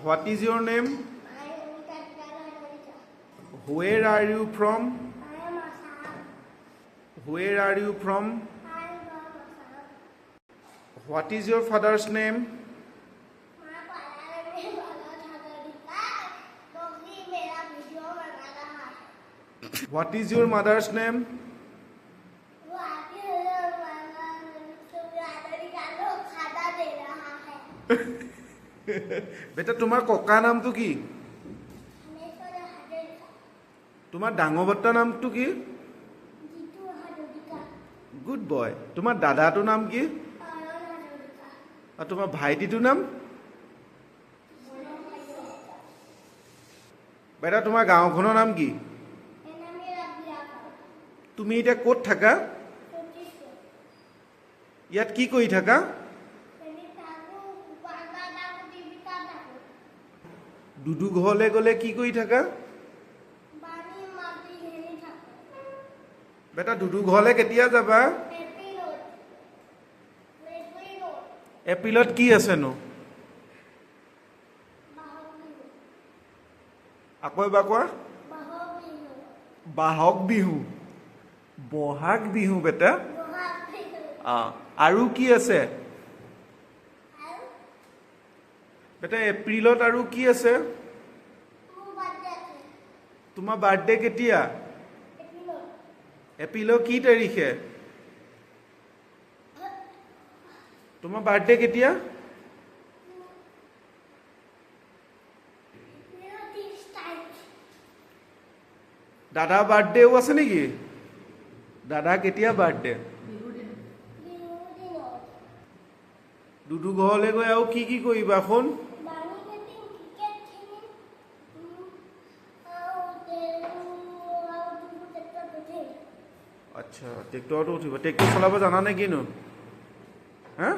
What is your name? Where are you from? Where are you from? What is your father's name? What is your mother's name? बेटा तुम्हार कका नाम तो की तुम्हार डांगो बट्टा नाम तो की गुड बॉय तुम्हार दादा तो नाम की और तुम्हार भाईटी तो नाम बेटा तुम्हार गाँव खনৰ नाम की তুমি এতিয়া ক'ত থাকা ইয়াত কি কৰি থাকা দুদু ঘৰলৈ গ'লে কি কৰি থাকা বেটা দুদু ঘৰলৈ কেতিয়া যাবা এপ্ৰিলত কি আছেনো আকৌ এবাৰ কোৱা বাহক বিহু বহাগ বিহু বেটা আৰু কি আছে বেটা এপ্ৰিলত আৰু কি আছে তোমাৰ বাৰ্থডে কেতিয়া এপ্ৰিলৰ কি তাৰিখে তোমাৰ বাৰ্থডে কেতিয়া দাদা বাৰ্থডেও আছে নেকি দাদা কেতিয়া বাৰ্থডে দুদু ঘৰলৈ গৈ আৰু কি কি কৰিবা শুন আচ্ছা ট্ৰেক্টৰটো উঠিব ট্ৰেক্টৰ চলাব জানা নে কিনো হা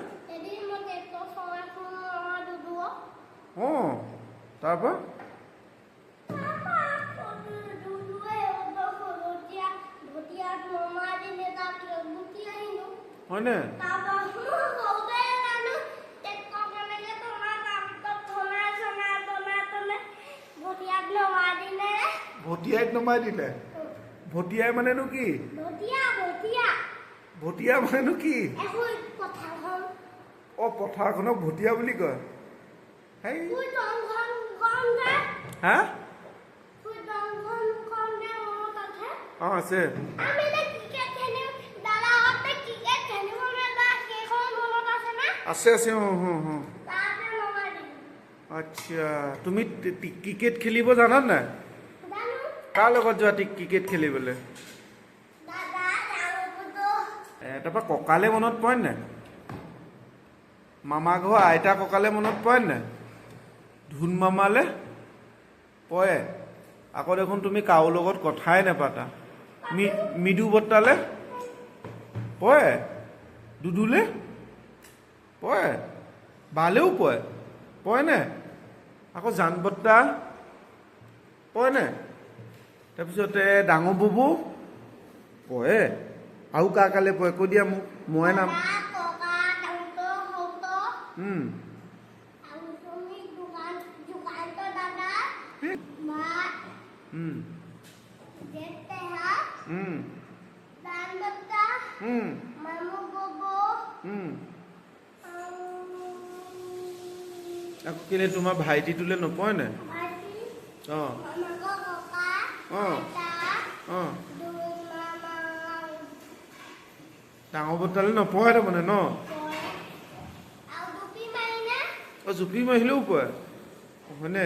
অঁ তাৰপৰা হয়নে ভটিয়াইত নমাই দিলে ভটিয়াই মানেনো কি ভটিয়া মানেনো কি অ পথাৰখনক ভটিয়া বুলি কয় হা অঁ আছে আছে আছে অঁ আচ্ছা তুমি ক্ৰিকেট খেলিব জানা নাই কাৰ লগত যোৱা ক্ৰিকেট খেলিবলৈ তাৰপৰা ককালে মনত পৰে নাই মামা ঘৰ আইতা ককালে মনত পৰে নাই ধুন মামালে পৰে আকৌ দেখোন তুমি কাৰো লগত কথাই নাপাতা মৃদু বৰ্তালে পৰে দুদুলে পৰে বালেও পৰেনে আকৌ জান বৰ্তা পৰেনে তাৰপিছতে ডাঙৰ বুবু পৰে আৰু কালে পৰে কৈ দিয়া মোক মই নাম আকৌ কেলে তোমাৰ ভাইটিটোলে নপৰে নে অঁ অঁ অঁ ডাঙৰ বৰ্তালে নপৰে তাৰমানে ন অঁ জুপি মাৰিলেও পৰে হয়নে